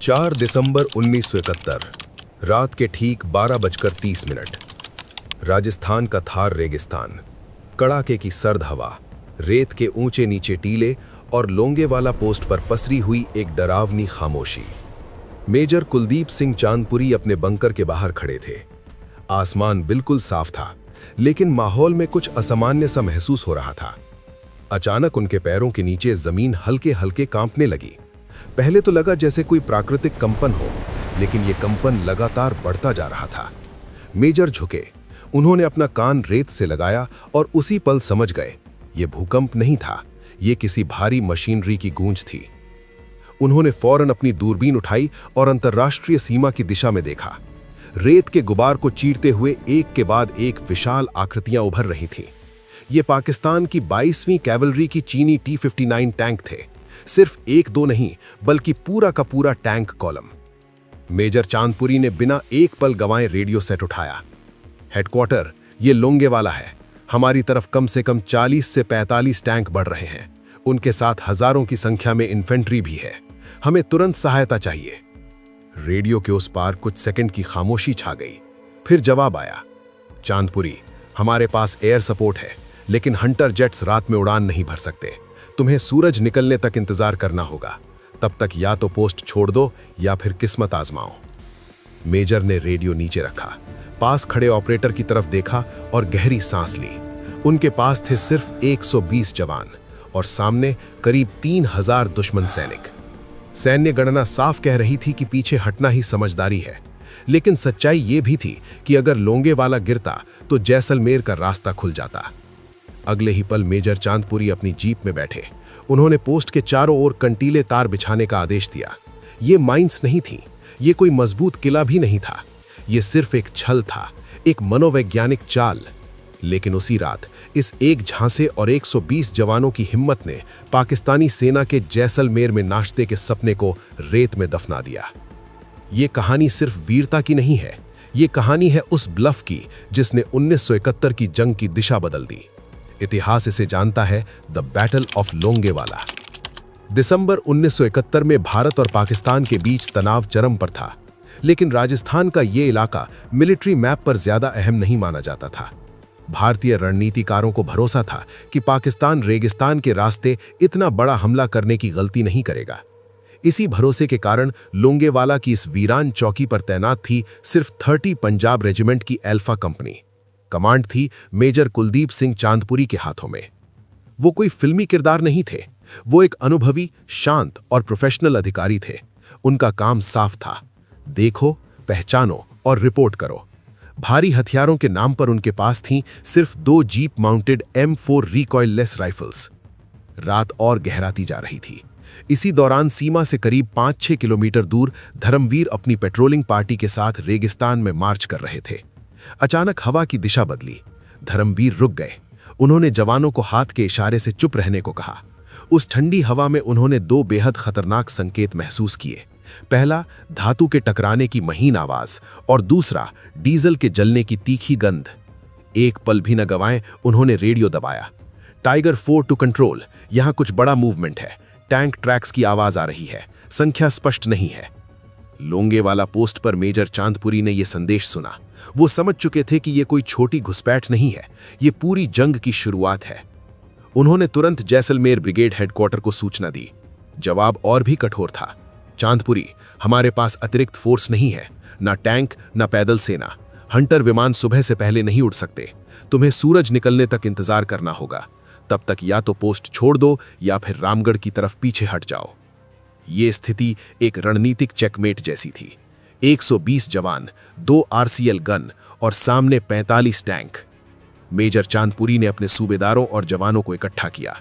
4 दिसंबर 1971 रात के ठीक 12:30 राजस्थान का थार रेगिस्तान, कड़ाके की सर्द हवा, रेत के ऊंचे नीचे टीले और लोंगेवाला पोस्ट पर पसरी हुई एक डरावनी खामोशी। मेजर कुलदीप सिंह चांदपुरी अपने बंकर के बाहर खड़े थे। आसमान बिल्कुल साफ था, लेकिन माहौल में कुछ असामान्य सा महसूस हो रहा था। अचानक उनके पैरों के नीचे जमीन हल्के हल्के कांपने लगी। पहले तो लगा जैसे कोई प्राकृतिक कंपन हो, लेकिन यह कंपन लगातार बढ़ता जा रहा था। मेजर झुके, उन्होंने अपना कान रेत से लगाया और उसी पल समझ गए यह भूकंप नहीं था, यह किसी भारी मशीनरी की गूंज थी। उन्होंने फौरन अपनी दूरबीन उठाई और अंतर्राष्ट्रीय सीमा की दिशा में देखा। रेत के गुबार को चीरते हुए एक के बाद एक विशाल आकृतियां उभर रही थीं। ये पाकिस्तान की 22वीं कैवलरी की चीनी T-59 टैंक थे। सिर्फ एक दो नहीं, बल्कि पूरा का पूरा टैंक कॉलम। मेजर चांदपुरी ने बिना एक पल गंवाए रेडियो सेट उठाया। हेडक्वार्टर, ये लोंगेवाला है। हमारी तरफ कम से कम 40 से 45 टैंक बढ़ रहे हैं। उनके साथ हजारों की संख्या में इन्फेंट्री भी है। हमें तुरंत सहायता चाहिए। रेडियो के उस पार कुछ सेकंड की खामोशी छा गई। फिर जवाब आया, चांदपुरी, हमारे पास एयर सपोर्ट है, लेकिन हंटर जेट्स रात में उड़ान नहीं भर सकते। तुम्हें सूरज निकलने तक इंतजार करना होगा। तब तक या तो पोस्ट छोड़ दो या फिर किस्मत आजमाओ। मेजर ने रेडियो नीचे रखा, पास खड़े ऑपरेटर की तरफ देखा और गहरी सांस ली। उनके पास थे सिर्फ 120 जवान और सामने करीब 3000 दुश्मन सैनिक। सैन्य गणना साफ कह रही थी कि पीछे हटना ही समझदारी है, लेकिन सच्चाई ये भी थी कि अगर लोंगेवाला गिरता तो जैसलमेर का रास्ता खुल जाता। अगले ही पल मेजर चांदपुरी अपनी जीप में बैठे। उन्होंने पोस्ट के चारों ओर कंटीले तार बिछाने का आदेश दिया। ये माइंस नहीं थी, ये कोई मजबूत किला भी नहीं था। ये सिर्फ एक छल था, एक मनोवैज्ञानिक चाल। लेकिन उसी रात इस एक झांसे और 120 जवानों की हिम्मत ने पाकिस्तानी सेना के जैसलमेर में नाश्ते के सपने को रेत में दफना दिया। ये कहानी सिर्फ वीरता की नहीं है, ये कहानी है उस ब्लफ की जिसने 1971 की जंग की दिशा बदल दी। इतिहास इसे जानता है द बैटल ऑफ लोंगेवाला। दिसंबर 1971 में भारत और पाकिस्तान के बीच तनाव चरम पर था, लेकिन राजस्थान का ये इलाका मिलिट्री मैप पर ज्यादा अहम नहीं माना जाता था। भारतीय रणनीतिकारों को भरोसा था कि पाकिस्तान रेगिस्तान के रास्ते इतना बड़ा हमला करने की गलती नहीं करेगा। इसी भरोसे के कारण लोंगेवाला की इस वीरान चौकी पर तैनात थी सिर्फ 30 पंजाब रेजिमेंट की अल्फा कंपनी। कमांड थी मेजर कुलदीप सिंह चांदपुरी के हाथों में। वो कोई फिल्मी किरदार नहीं थे, वो एक अनुभवी, शांत और प्रोफेशनल अधिकारी थे। उनका काम साफ था, देखो, पहचानो और रिपोर्ट करो। भारी हथियारों के नाम पर उनके पास थीं सिर्फ 2 jeep mounted M4 recoilless rifles. रात और गहराती जा रही थी। इसी दौरान सीमा से करीब 5-6 किलोमीटर दूर धर्मवीर अपनी पेट्रोलिंग पार्टी के साथ रेगिस्तान में मार्च कर रहे थे। अचानक हवा की दिशा बदली। धर्मवीर रुक गए। उन्होंने जवानों को हाथ के इशारे से चुप रहने को कहा। उस ठंडी हवा में उन्होंने 2 बेहद खतरनाक संकेत महसूस किए। पहला, धातु के टकराने की महीन आवाज, और दूसरा, डीजल के जलने की तीखी गंध। एक पल भी न गंवाए उन्होंने रेडियो दबाया। टाइगर 4 टू कंट्रोल, यहां कुछ बड़ा मूवमेंट है। टैंक ट्रैक्स की आवाज आ रही है, संख्या स्पष्ट नहीं है। लोंगेवाला पोस्ट पर मेजर चांदपुरी ने यह संदेश सुना। वो समझ चुके थे कि यह कोई छोटी घुसपैठ नहीं है, ये पूरी जंग की शुरुआत है। उन्होंने तुरंत जैसलमेर ब्रिगेड हेडक्वार्टर को सूचना दी। जवाब और भी कठोर था, चांदपुरी, हमारे पास अतिरिक्त फोर्स नहीं है, ना टैंक, ना पैदल सेना। हंटर विमान सुबह से पहले नहीं उड़ सकते। तुम्हें सूरज निकलने तक इंतजार करना होगा। तब तक या तो पोस्ट छोड़ दो या फिर रामगढ़ की तरफ पीछे हट जाओ। ये स्थिति एक रणनीतिक चेकमेट जैसी थी। 120 जवान, 2 RCL गन और सामने 45 टैंक। मेजर चांदपुरी ने अपने सूबेदारों और जवानों को इकट्ठा किया।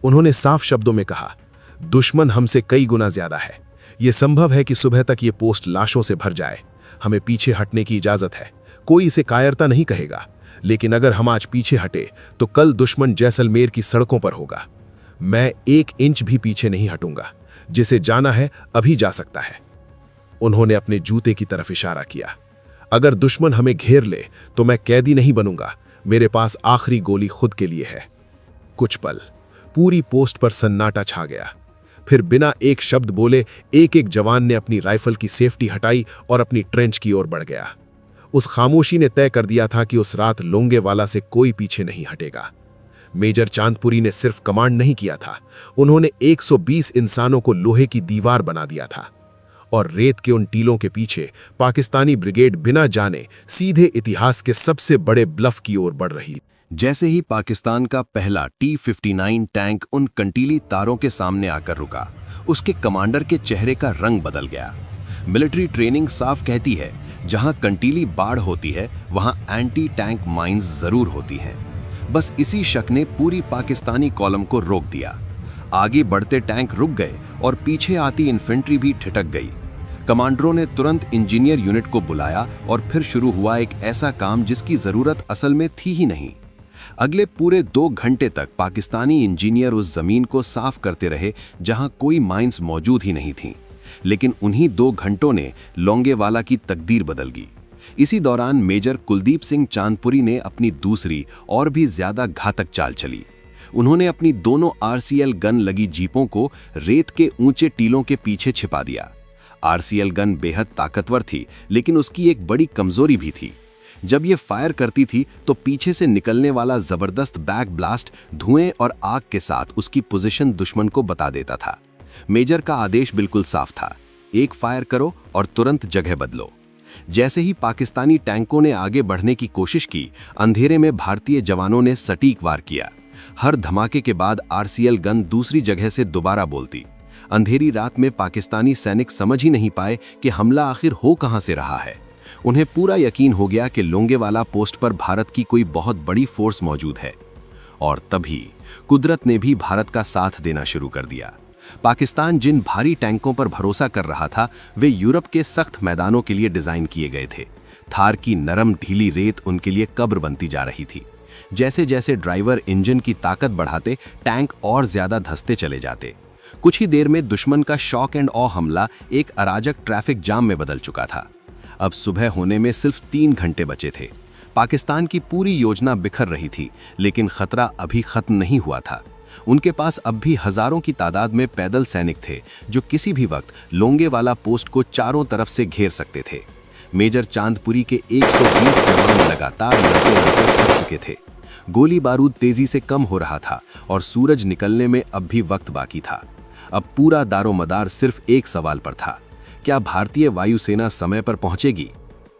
उन्होंने साफ शब्दों में कहा, दुश्मन हमसे कई गुना ज्यादा है। यह संभव है कि सुबह तक ये पोस्ट लाशों से भर जाए। हमें पीछे हटने की इजाजत है। कोई इसे कायरता नहीं कहेगा, लेकिन अगर हम आज पीछे हटे तो कल दुश्मन जैसलमेर की सड़कों पर होगा। मैं 1 इंच भी पीछे नहीं हटूंगा। जिसे जाना है अभी जा सकता है। उन्होंने अपने जूते की तरफ इशारा किया। अगर दुश्मन हमें घेर ले तो मैं कैदी नहीं बनूंगा। मेरे पास आखिरी गोली खुद के लिए है। कुछ पल पूरी पोस्ट पर सन्नाटा छा गया। फिर बिना एक शब्द बोले एक एक जवान ने अपनी राइफल की सेफ्टी हटाई और अपनी ट्रेंच की ओर बढ़ गया। उस खामोशी ने तय कर दिया था कि उस रात लोंगेवाला से कोई पीछे नहीं हटेगा। मेजर चांदपुरी ने सिर्फ कमांड नहीं किया था, उन्होंने 120 इंसानों को लोहे की दीवार बना दिया था। और रेत के उन टीलों के पीछे पाकिस्तानी ब्रिगेड बिना जाने सीधे इतिहास के सबसे बड़े ब्लफ की ओर बढ़ रही। जैसे ही पाकिस्तान का पहला T-59 टैंक उन कंटीली तारों के सामने आकर रुका, उसके कमांडर के चेहरे का रंग बदल गया। मिलिट्री ट्रेनिंग साफ कहती है, जहां कंटीली बाढ़ होती है वहां एंटी टैंक माइंस जरूर होती हैं। बस इसी शक ने पूरी पाकिस्तानी कॉलम को रोक दिया। आगे बढ़ते टैंक रुक गए और पीछे आती इन्फेंट्री भी ठिठक गई। कमांडरों ने तुरंत इंजीनियर यूनिट को बुलाया और फिर शुरू हुआ एक ऐसा काम जिसकी जरूरत असल में थी ही नहीं। अगले पूरे 2 घंटे तक पाकिस्तानी इंजीनियर उस जमीन को साफ करते रहे जहां कोई माइंस मौजूद ही नहीं थीं। लेकिन उन्हीं 2 घंटों ने लोंगेवाला की तकदीर बदल गई। इसी दौरान मेजर कुलदीप सिंह चांदपुरी ने अपनी दूसरी और भी ज्यादा घातक चाल चली। उन्होंने अपनी दोनों RCL गन लगी जीपों को रेत के ऊंचे टीलों के पीछे छिपा दिया। RCL गन बेहद ताकतवर थी, लेकिन उसकी एक बड़ी कमजोरी भी थी। जब ये फायर करती थी तो पीछे से निकलने वाला जबरदस्त बैक ब्लास्ट धुएं और आग के साथ उसकी पोजीशन दुश्मन को बता देता था। मेजर का आदेश बिल्कुल साफ था, एक फायर करो और तुरंत जगह बदलो। जैसे ही पाकिस्तानी टैंकों ने आगे बढ़ने की कोशिश की, अंधेरे में भारतीय जवानों ने सटीक वार किया। हर धमाके के बाद RCL गन दूसरी जगह से दोबारा बोलती। अंधेरी रात में पाकिस्तानी सैनिक समझ ही नहीं पाए कि हमला आखिर हो कहां से रहा है। उन्हें पूरा यकीन हो गया कि लोंगेवाला पोस्ट पर भारत की कोई बहुत बड़ी फोर्स मौजूद है। और तभी कुदरत ने भी भारत का साथ देना शुरू कर दिया। पाकिस्तान जिन भारी टैंकों पर भरोसा कर रहा था, वे यूरोप के सख्त मैदानों के लिए डिजाइन किए गए थे। थार की नरम ढीली रेत उनके लिए कब्र बनती जा रही थी। जैसे जैसे ड्राइवर इंजन की ताकत बढ़ाते, टैंक और ज्यादा धंसते चले जाते। कुछ ही देर में दुश्मन का शॉक एंड ऑ हमला एक अराजक ट्रैफिक जाम में बदल चुका था। अब सुबह होने में सिर्फ 3 घंटे बचे थे। पाकिस्तान की पूरी योजना बिखर रही थी, लेकिन खतरा अभी खत्म नहीं हुआ था। उनके पास अब भी हजारों की तादाद में पैदल सैनिक थे, जो किसी भी वक्त लोंगेवाला पोस्ट को चारों तरफ से घेर सकते थे। मेजर चांदपुरी के 120 जवान लगातार लड़ते लड़ते थक चुके थे। गोली बारूद तेजी से कम हो रहा था और सूरज निकलने में अब भी वक्त बाकी था। अब पूरा दारोमदार सिर्फ एक सवाल पर था, क्या भारतीय वायुसेना समय पर पहुंचेगी?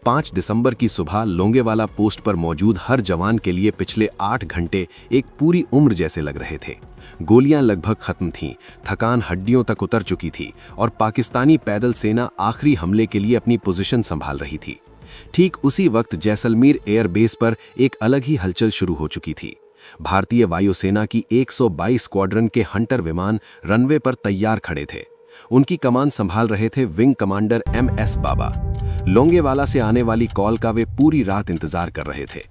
5 दिसंबर की सुबह लोंगेवाला पोस्ट पर मौजूद हर जवान के लिए पिछले 8 घंटे एक पूरी उम्र जैसे लग रहे थे। गोलियां लगभग खत्म थीं, थकान हड्डियों तक उतर चुकी थी और पाकिस्तानी पैदल सेना आखिरी हमले के लिए अपनी पोजीशन संभाल रही थी। ठीक उसी वक्त जैसलमेर एयरबेस पर एक अलग ही हलचल शुरू हो चुकी थी। भारतीय वायुसेना की 122 स्क्वाड्रन के हंटर विमान रनवे पर तैयार खड़े थे। उनकी कमान संभाल रहे थे विंग कमांडर MS बाबा। लोंगेवाला से आने वाली कॉल का वे पूरी रात इंतजार कर रहे थे।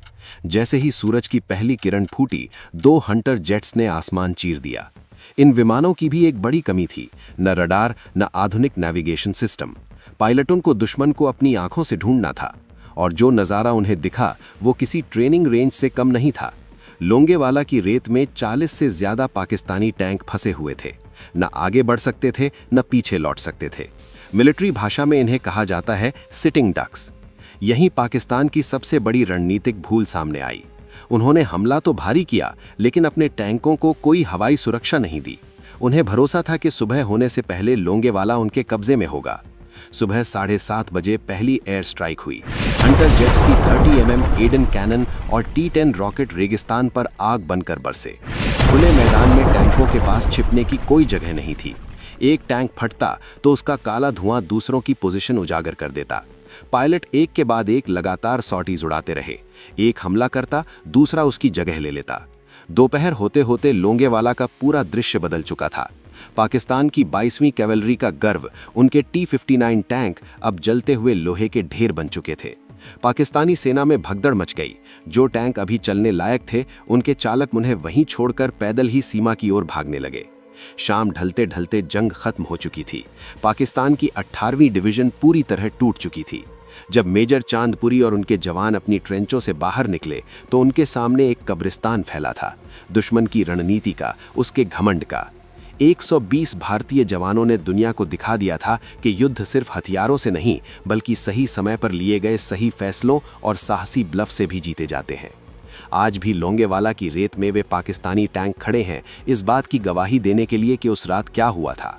जैसे ही सूरज की पहली किरण फूटी, 2 हंटर जेट्स ने आसमान चीर दिया। इन विमानों की भी एक बड़ी कमी थी, न रडार न आधुनिक नेविगेशन सिस्टम। पायलटों को दुश्मन को अपनी आंखों से ढूंढना था, और जो नज़ारा उन्हें दिखा वो किसी ट्रेनिंग रेंज से कम नहीं था। लोंगेवाला की रेत में 40 से ज्यादा पाकिस्तानी टैंक फंसे हुए थे। न आगे बढ़ सकते थे, न पीछे लौट सकते थे। मिलिट्री भाषा में इन्हें कहा जाता है सिटिंग डक्स। यहीं पाकिस्तान की सबसे बड़ी रणनीतिक भूल सामने आई। उन्होंने हमला तो भारी किया, लेकिन अपने टैंकों को कोई हवाई सुरक्षा नहीं दी। उन्हें भरोसा था कि सुबह होने से पहले लोंगेवाला उनके कब्जे में होगा। सुबह 7:30 बजे पहली एयर स्ट्राइक हुई। हंटर जेट्स की 30 mm एडन कैनन और T-10 रॉकेट रेगिस्तान पर आग बनकर बरसे। खुले मैदान में टैंकों के पास छिपने की कोई जगह नहीं थी। एक टैंक फटता तो उसका काला धुआं दूसरों की पोजीशन उजागर कर देता। पायलट एक के बाद एक लगातार सॉर्टीज उड़ाते रहे। एक हमला करता, दूसरा उसकी जगह ले लेता। दोपहर होते होते लोंगेवाला का पूरा दृश्य बदल चुका था। पाकिस्तान की 22वीं कैवलरी का गर्व, उनके T-59 टैंक अब जलते हुए लोहे के ढेर बन चुके थे। पाकिस्तानी सेना में भगदड़ मच गई। जो टैंक अभी चलने लायक थे, उनके चालक उन्हें वहीं छोड़कर पैदल ही सीमा की ओर भागने लगे। शाम ढलते ढलते जंग खत्म हो चुकी थी। पाकिस्तान की 18वीं डिवीजन पूरी तरह टूट चुकी थी। जब मेजर चांदपुरी और उनके जवान अपनी ट्रेंचों से बाहर निकले तो उनके सामने एक कब्रिस्तान फैला था, दुश्मन की रणनीति का, उसके घमंड का। 120 भारतीय जवानों ने दुनिया को दिखा दिया था कि युद्ध सिर्फ हथियारों से नहीं बल्कि सही समय पर लिए गए सही फैसलों और साहसी ब्लफ से भी जीते जाते हैं। आज भी लोंगेवाला की रेत में वे पाकिस्तानी टैंक खड़े हैं इस बात की गवाही देने के लिए कि उस रात क्या हुआ था।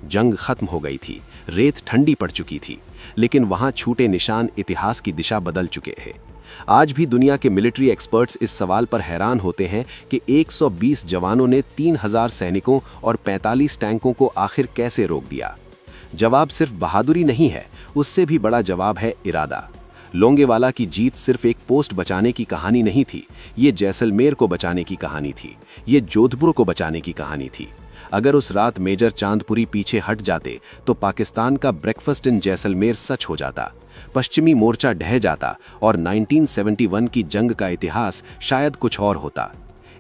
जंग खत्म हो गई थी, रेत ठंडी पड़ चुकी थी, लेकिन वहां छूटे निशान इतिहास की दिशा बदल चुके हैं। आज भी दुनिया के मिलिट्री एक्सपर्ट्स इस सवाल पर हैरान होते हैं कि 120 जवानों ने 3000 सैनिकों और 45 टैंकों को आखिर कैसे रोक दिया। जवाब सिर्फ बहादुरी नहीं है, उससे भी बड़ा जवाब है इरादा। लोंगेवाला की जीत सिर्फ एक पोस्ट बचाने की कहानी नहीं थी, ये जैसलमेर को बचाने की कहानी थी, ये जोधपुर को बचाने की कहानी थी। अगर उस रात मेजर चांदपुरी पीछे हट जाते तो पाकिस्तान का ब्रेकफास्ट इन जैसलमेर सच हो जाता, पश्चिमी मोर्चा ढह जाता और 1971 की जंग का इतिहास शायद कुछ और होता।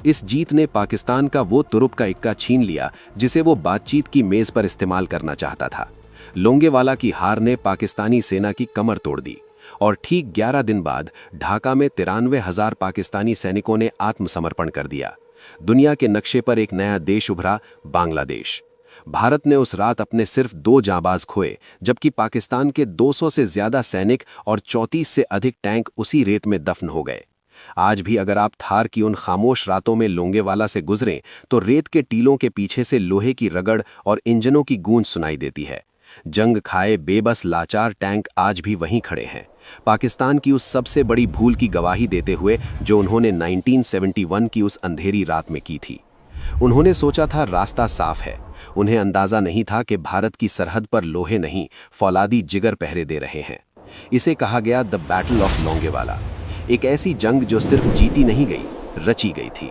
इस जीत ने पाकिस्तान का वो तुरुप का इक्का छीन लिया जिसे वो बातचीत की मेज पर इस्तेमाल करना चाहता था। लोंगेवाला की हार ने पाकिस्तानी सेना की कमर तोड़ दी और ठीक 11 दिन बाद ढाका में 93,000 पाकिस्तानी सैनिकों ने आत्मसमर्पण कर दिया। दुनिया के नक्शे पर एक नया देश उभरा, बांग्लादेश। भारत ने उस रात अपने सिर्फ 2 जांबाज खोए, जबकि पाकिस्तान के 200 से ज्यादा सैनिक और 34 से अधिक टैंक उसी रेत में दफन हो गए। आज भी अगर आप थार की उन खामोश रातों में लोंगेवाला से गुजरें तो रेत के टीलों के पीछे से लोहे की रगड़ और इंजनों की गूंज सुनाई देती है। जंग खाए बेबस लाचार टैंक आज भी वहीं खड़े हैं, पाकिस्तान की उस सबसे बड़ी भूल की गवाही देते हुए जो उन्होंने 1971 की उस अंधेरी रात में की थी। उन्होंने सोचा था रास्ता साफ है, उन्हें अंदाजा नहीं था कि भारत की सरहद पर लोहे नहीं फौलादी जिगर पहरे दे रहे हैं। इसे कहा गया द बैटल ऑफ लोंगेवाला, एक ऐसी जंग जो सिर्फ जीती नहीं गई, रची गई थी।